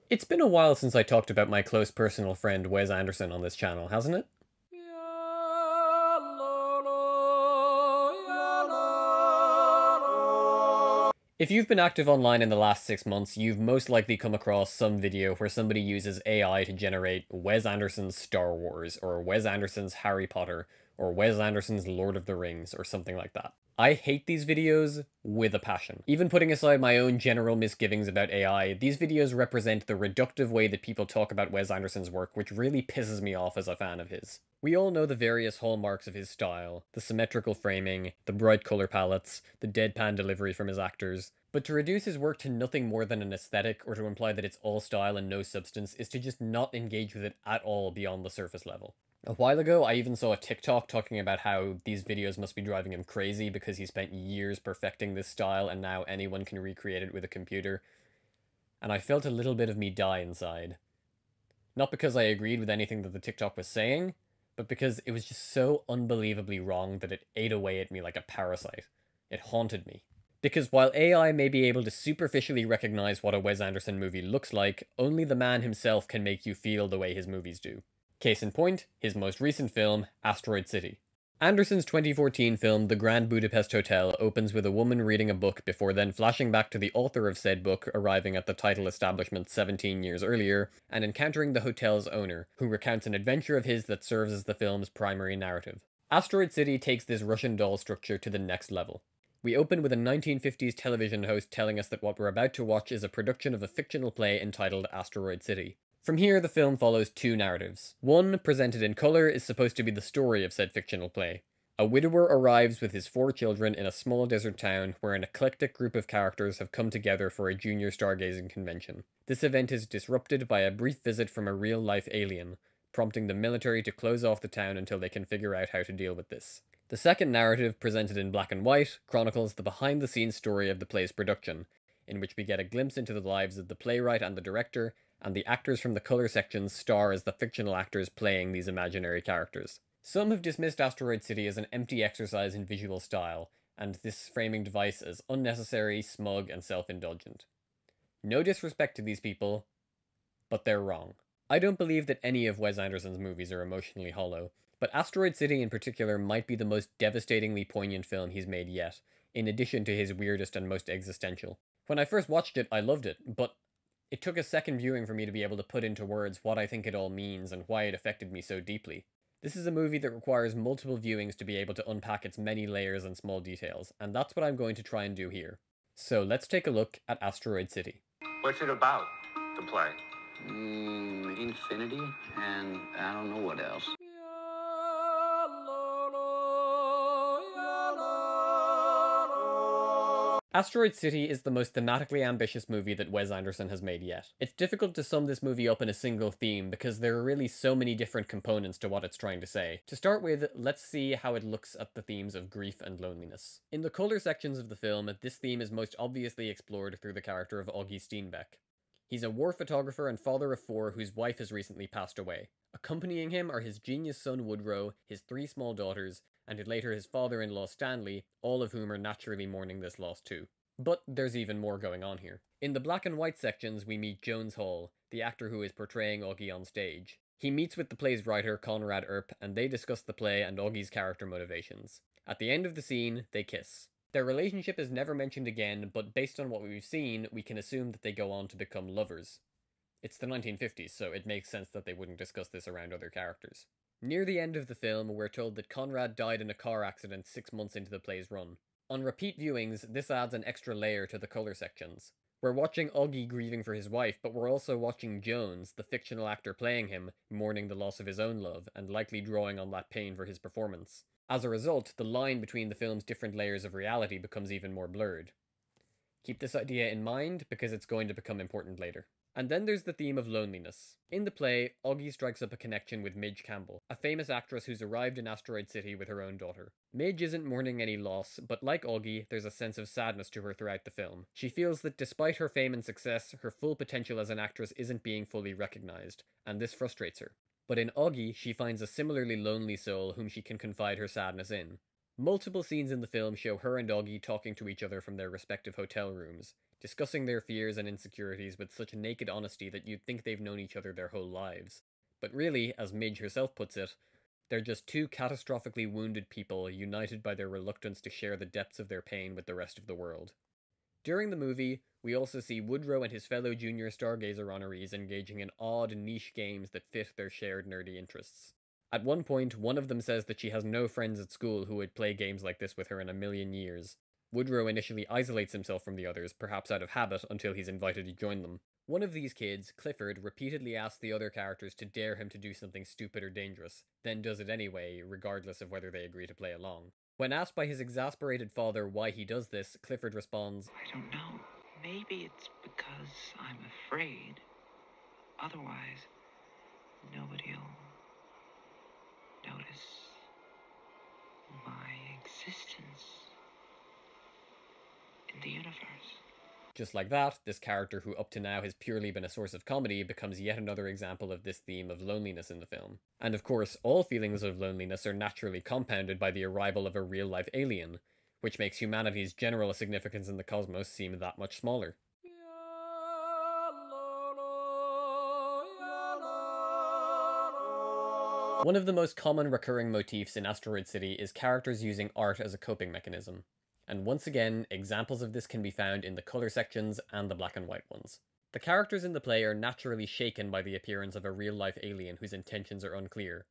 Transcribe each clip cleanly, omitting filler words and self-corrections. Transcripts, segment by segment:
It's been a while since I talked about my close personal friend Wes Anderson on this channel, hasn't it? If you've been active online in the last 6 months, you've most likely come across some video where somebody uses AI to generate Wes Anderson's Star Wars, or Wes Anderson's Harry Potter, or Wes Anderson's Lord of the Rings, or something like that. I hate these videos with a passion. Even putting aside my own general misgivings about AI, these videos represent the reductive way that people talk about Wes Anderson's work, which really pisses me off as a fan of his. We all know the various hallmarks of his style, the symmetrical framing, the bright color palettes, the deadpan delivery from his actors, but to reduce his work to nothing more than an aesthetic or to imply that it's all style and no substance is to just not engage with it at all beyond the surface level. A while ago, I even saw a TikTok talking about how these videos must be driving him crazy because he spent years perfecting this style and now anyone can recreate it with a computer. And I felt a little bit of me die inside. Not because I agreed with anything that the TikTok was saying, but because it was just so unbelievably wrong that it ate away at me like a parasite. It haunted me. Because while AI may be able to superficially recognize what a Wes Anderson movie looks like, only the man himself can make you feel the way his movies do. Case in point, his most recent film, Asteroid City. Anderson's 2014 film The Grand Budapest Hotel opens with a woman reading a book before then flashing back to the author of said book arriving at the title establishment 17 years earlier and encountering the hotel's owner, who recounts an adventure of his that serves as the film's primary narrative. Asteroid City takes this Russian doll structure to the next level. We open with a 1950s television host telling us that what we're about to watch is a production of a fictional play entitled Asteroid City. From here, the film follows two narratives. One, presented in colour, is supposed to be the story of said fictional play. A widower arrives with his 4 children in a small desert town where an eclectic group of characters have come together for a junior stargazing convention. This event is disrupted by a brief visit from a real-life alien, prompting the military to close off the town until they can figure out how to deal with this. The second narrative, presented in black and white, chronicles the behind-the-scenes story of the play's production, in which we get a glimpse into the lives of the playwright and the director, and the actors from the colour sections star as the fictional actors playing these imaginary characters. Some have dismissed Asteroid City as an empty exercise in visual style, and this framing device as unnecessary, smug, and self-indulgent. No disrespect to these people, but they're wrong. I don't believe that any of Wes Anderson's movies are emotionally hollow, but Asteroid City in particular might be the most devastatingly poignant film he's made yet, in addition to his weirdest and most existential. When I first watched it, I loved it, but it took a second viewing for me to be able to put into words what I think it all means and why it affected me so deeply. This is a movie that requires multiple viewings to be able to unpack its many layers and small details, and that's what I'm going to try and do here. So let's take a look at Asteroid City. What's it about, the play? Infinity, and I don't know what else. Asteroid City is the most thematically ambitious movie that Wes Anderson has made yet. It's difficult to sum this movie up in a single theme because there are really so many different components to what it's trying to say. To start with, let's see how it looks at the themes of grief and loneliness. In the color sections of the film, this theme is most obviously explored through the character of Augie Steenbeck. He's a war photographer and father of 4 whose wife has recently passed away. Accompanying him are his genius son Woodrow, his 3 small daughters, and later his father-in-law Stanley, all of whom are naturally mourning this loss too. But there's even more going on here. In the black and white sections, we meet Jones Hall, the actor who is portraying Augie on stage. He meets with the play's writer, Conrad Earp, and they discuss the play and Augie's character motivations. At the end of the scene, they kiss. Their relationship is never mentioned again, but based on what we've seen, we can assume that they go on to become lovers. It's the 1950s, so it makes sense that they wouldn't discuss this around other characters. Near the end of the film, we're told that Conrad died in a car accident 6 months into the play's run. On repeat viewings, this adds an extra layer to the colour sections. We're watching Augie grieving for his wife, but we're also watching Jones, the fictional actor playing him, mourning the loss of his own love, and likely drawing on that pain for his performance. As a result, the line between the film's different layers of reality becomes even more blurred. Keep this idea in mind, because it's going to become important later. And then there's the theme of loneliness. In the play, Augie strikes up a connection with Midge Campbell, a famous actress who's arrived in Asteroid City with her own daughter. Midge isn't mourning any loss, but like Augie, there's a sense of sadness to her throughout the film. She feels that despite her fame and success, her full potential as an actress isn't being fully recognized, and this frustrates her. But in Augie, she finds a similarly lonely soul whom she can confide her sadness in. Multiple scenes in the film show her and Augie talking to each other from their respective hotel rooms, discussing their fears and insecurities with such naked honesty that you'd think they've known each other their whole lives. But really, as Midge herself puts it, they're just two catastrophically wounded people united by their reluctance to share the depths of their pain with the rest of the world. During the movie, we also see Woodrow and his fellow junior Stargazer honorees engaging in odd, niche games that fit their shared nerdy interests. At one point, one of them says that she has no friends at school who would play games like this with her in a million years. Woodrow initially isolates himself from the others, perhaps out of habit, until he's invited to join them. One of these kids, Clifford, repeatedly asks the other characters to dare him to do something stupid or dangerous, then does it anyway, regardless of whether they agree to play along. When asked by his exasperated father why he does this, Clifford responds, "I don't know. Maybe it's because I'm afraid. Otherwise, nobody'll notice my existence in the universe." Just like that, this character who up to now has purely been a source of comedy becomes yet another example of this theme of loneliness in the film. And of course, all feelings of loneliness are naturally compounded by the arrival of a real-life alien, which makes humanity's general significance in the cosmos seem that much smaller. One of the most common recurring motifs in Asteroid City is characters using art as a coping mechanism. And once again, examples of this can be found in the colour sections and the black and white ones. The characters in the play are naturally shaken by the appearance of a real-life alien whose intentions are unclear,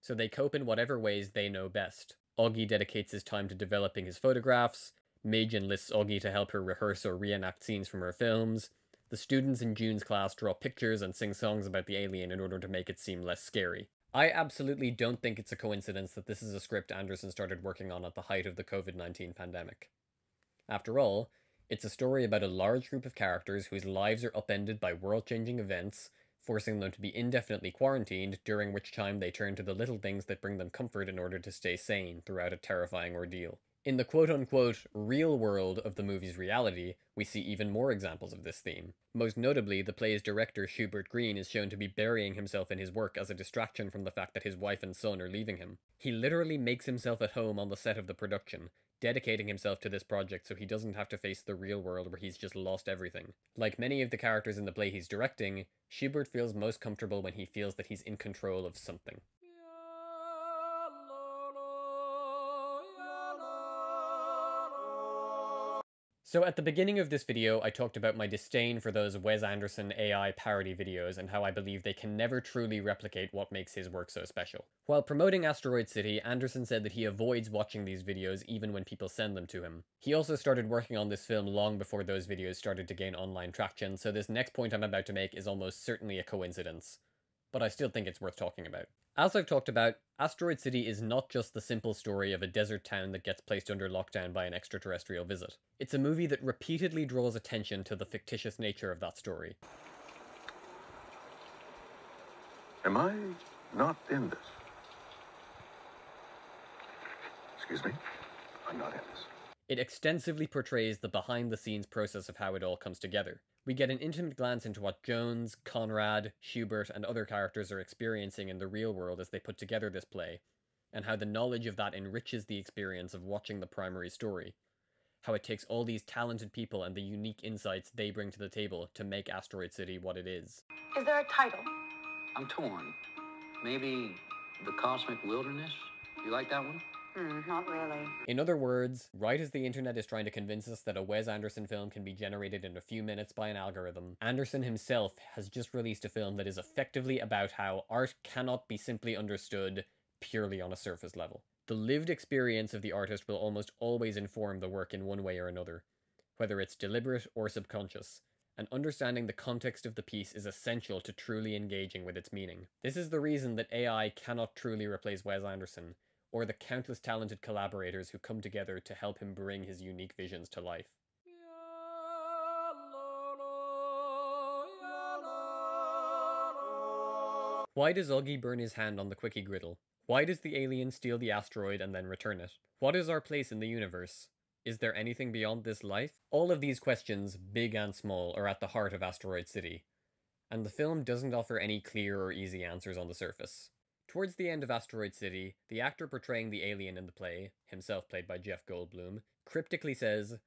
so they cope in whatever ways they know best. Augie dedicates his time to developing his photographs, Midge enlists Augie to help her rehearse or reenact scenes from her films, the students in June's class draw pictures and sing songs about the alien in order to make it seem less scary. I absolutely don't think it's a coincidence that this is a script Anderson started working on at the height of the COVID-19 pandemic. After all, it's a story about a large group of characters whose lives are upended by world-changing events, forcing them to be indefinitely quarantined, during which time they turn to the little things that bring them comfort in order to stay sane throughout a terrifying ordeal. In the quote-unquote real world of the movie's reality, we see even more examples of this theme. Most notably, the play's director Schubert Green is shown to be burying himself in his work as a distraction from the fact that his wife and son are leaving him. He literally makes himself at home on the set of the production, dedicating himself to this project so he doesn't have to face the real world where he's just lost everything. Like many of the characters in the play he's directing, Schubert feels most comfortable when he feels that he's in control of something. So at the beginning of this video, I talked about my disdain for those Wes Anderson AI parody videos and how I believe they can never truly replicate what makes his work so special. While promoting Asteroid City, Anderson said that he avoids watching these videos even when people send them to him. He also started working on this film long before those videos started to gain online traction, so this next point I'm about to make is almost certainly a coincidence. But I still think it's worth talking about. As I've talked about, Asteroid City is not just the simple story of a desert town that gets placed under lockdown by an extraterrestrial visit. It's a movie that repeatedly draws attention to the fictitious nature of that story. Am I not in this? Excuse me? I'm not in this. It extensively portrays the behind-the-scenes process of how it all comes together. We get an intimate glance into what Jones, Conrad, Schubert, and other characters are experiencing in the real world as they put together this play, and how the knowledge of that enriches the experience of watching the primary story. How it takes all these talented people and the unique insights they bring to the table to make Asteroid City what it is. Is there a title? I'm torn. Maybe The Cosmic Wilderness? You like that one? Not really. In other words, right as the internet is trying to convince us that a Wes Anderson film can be generated in a few minutes by an algorithm, Anderson himself has just released a film that is effectively about how art cannot be simply understood purely on a surface level. The lived experience of the artist will almost always inform the work in one way or another, whether it's deliberate or subconscious, and understanding the context of the piece is essential to truly engaging with its meaning. This is the reason that AI cannot truly replace Wes Anderson, or the countless talented collaborators who come together to help him bring his unique visions to life. Why does Augie burn his hand on the quickie griddle? Why does the alien steal the asteroid and then return it? What is our place in the universe? Is there anything beyond this life? All of these questions, big and small, are at the heart of Asteroid City, and the film doesn't offer any clear or easy answers on the surface. Towards the end of Asteroid City, the actor portraying the alien in the play, himself played by Jeff Goldblum, cryptically says,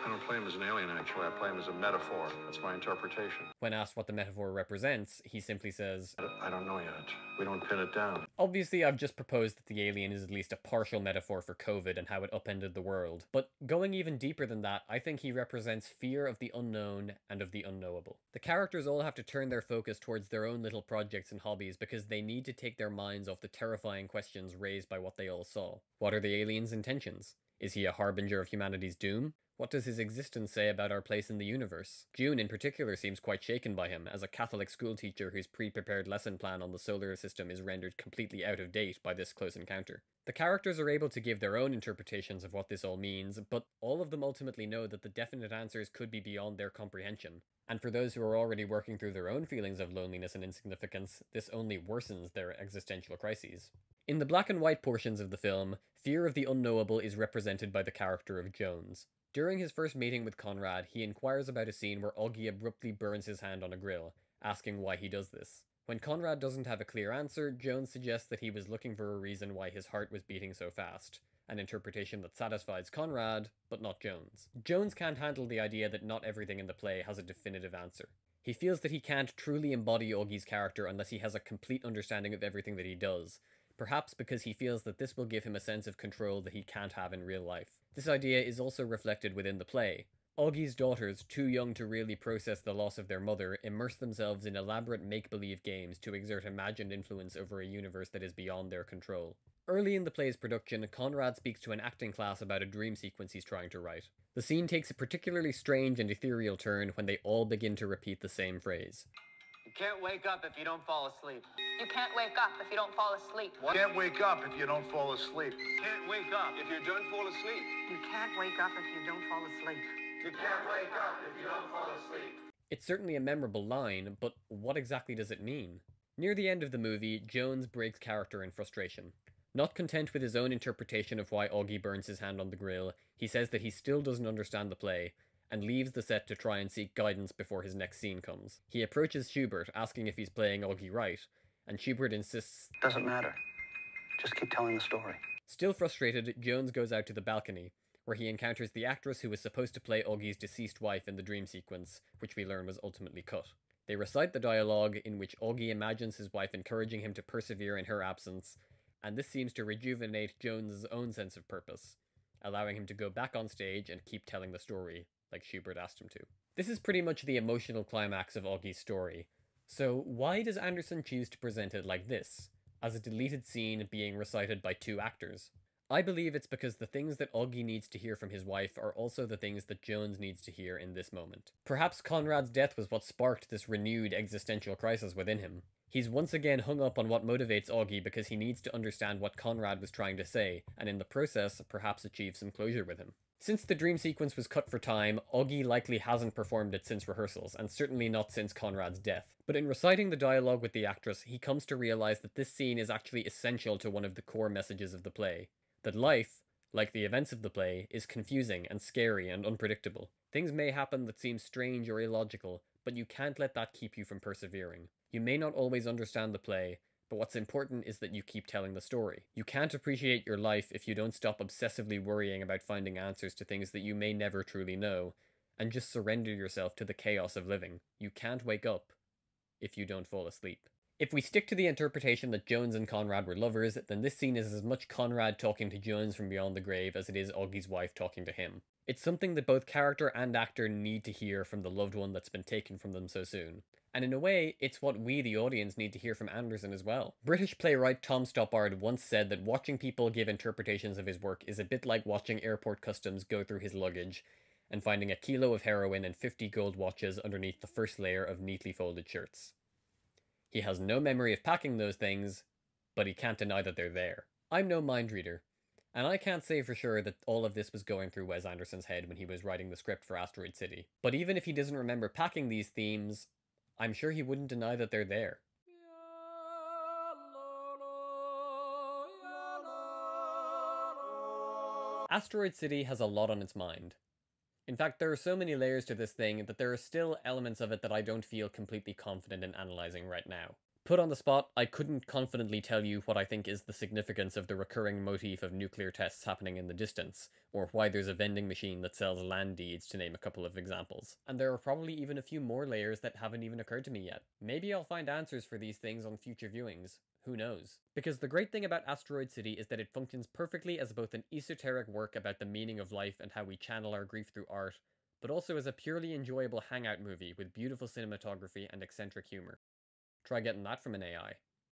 I don't play him as an alien, actually. I play him as a metaphor. That's my interpretation. when asked what the metaphor represents, he simply says, I don't know yet. We don't pin it down. obviously I've just proposed that the alien is at least a partial metaphor for COVID and how it upended the world, but going even deeper than that, I think he represents fear of the unknown and of the unknowable. The characters all have to turn their focus towards their own little projects and hobbies because they need to take their minds off the terrifying questions raised by what they all saw. What are the alien's intentions? Is he a harbinger of humanity's doom? What does his existence say about our place in the universe? June in particular seems quite shaken by him, as a Catholic schoolteacher whose pre-prepared lesson plan on the solar system is rendered completely out of date by this close encounter. The characters are able to give their own interpretations of what this all means, but all of them ultimately know that the definite answers could be beyond their comprehension. And for those who are already working through their own feelings of loneliness and insignificance, this only worsens their existential crises. In the black and white portions of the film, fear of the unknowable is represented by the character of Jones. During his first meeting with Conrad, he inquires about a scene where Augie abruptly burns his hand on a grill, asking why he does this. When Conrad doesn't have a clear answer, Jones suggests that he was looking for a reason why his heart was beating so fast, an interpretation that satisfies Conrad, but not Jones. Jones can't handle the idea that not everything in the play has a definitive answer. He feels that he can't truly embody Augie's character unless he has a complete understanding of everything that he does, perhaps because he feels that this will give him a sense of control that he can't have in real life. This idea is also reflected within the play. Augie's daughters, too young to really process the loss of their mother, immerse themselves in elaborate make-believe games to exert imagined influence over a universe that is beyond their control. Early in the play's production, Conrad speaks to an acting class about a dream sequence he's trying to write. The scene takes a particularly strange and ethereal turn when they all begin to repeat the same phrase. You can't wake up if you don't fall asleep. You can't wake up if you don't fall asleep. You can't wake up if you don't fall asleep. You can't wake up if you don't fall asleep. You can't wake up if you don't fall asleep. You can't wake up if you don't fall asleep. It's certainly a memorable line, but what exactly does it mean? Near the end of the movie, Jones breaks character in frustration. Not content with his own interpretation of why Augie burns his hand on the grill, he says that he still doesn't understand the play, and leaves the set to try and seek guidance before his next scene comes. He approaches Schubert, asking if he's playing Augie right, and Schubert insists, Doesn't matter. Just keep telling the story. Still frustrated, Jones goes out to the balcony, where he encounters the actress who was supposed to play Augie's deceased wife in the dream sequence, which we learn was ultimately cut. They recite the dialogue in which Augie imagines his wife encouraging him to persevere in her absence, and this seems to rejuvenate Jones's own sense of purpose, allowing him to go back on stage and keep telling the story, like Schubert asked him to. This is pretty much the emotional climax of Augie's story. So why does Anderson choose to present it like this, as a deleted scene being recited by two actors? I believe it's because the things that Augie needs to hear from his wife are also the things that Jones needs to hear in this moment. Perhaps Conrad's death was what sparked this renewed existential crisis within him. He's once again hung up on what motivates Augie because he needs to understand what Conrad was trying to say, and in the process, perhaps achieve some closure with him. Since the dream sequence was cut for time, Augie likely hasn't performed it since rehearsals, and certainly not since Conrad's death. But in reciting the dialogue with the actress, he comes to realize that this scene is actually essential to one of the core messages of the play. That life, like the events of the play, is confusing and scary and unpredictable. Things may happen that seem strange or illogical, but you can't let that keep you from persevering. You may not always understand the play, but what's important is that you keep telling the story. You can't appreciate your life if you don't stop obsessively worrying about finding answers to things that you may never truly know, and just surrender yourself to the chaos of living. You can't wake up if you don't fall asleep. If we stick to the interpretation that Jones and Conrad were lovers, then this scene is as much Conrad talking to Jones from beyond the grave as it is Augie's wife talking to him. It's something that both character and actor need to hear from the loved one that's been taken from them so soon. And in a way, it's what we, the audience, need to hear from Anderson as well. British playwright Tom Stoppard once said that watching people give interpretations of his work is a bit like watching airport customs go through his luggage and finding a kilo of heroin and 50 gold watches underneath the first layer of neatly folded shirts. He has no memory of packing those things, but he can't deny that they're there. I'm no mind reader, and I can't say for sure that all of this was going through Wes Anderson's head when he was writing the script for Asteroid City. But even if he doesn't remember packing these themes, I'm sure he wouldn't deny that they're there. Asteroid City has a lot on its mind. In fact, there are so many layers to this thing that there are still elements of it that I don't feel completely confident in analysing right now. Put on the spot, I couldn't confidently tell you what I think is the significance of the recurring motif of nuclear tests happening in the distance, or why there's a vending machine that sells land deeds, to name a couple of examples. And there are probably even a few more layers that haven't even occurred to me yet. Maybe I'll find answers for these things on future viewings. Who knows? Because the great thing about Asteroid City is that it functions perfectly as both an esoteric work about the meaning of life and how we channel our grief through art, but also as a purely enjoyable hangout movie with beautiful cinematography and eccentric humor. Try getting that from an AI.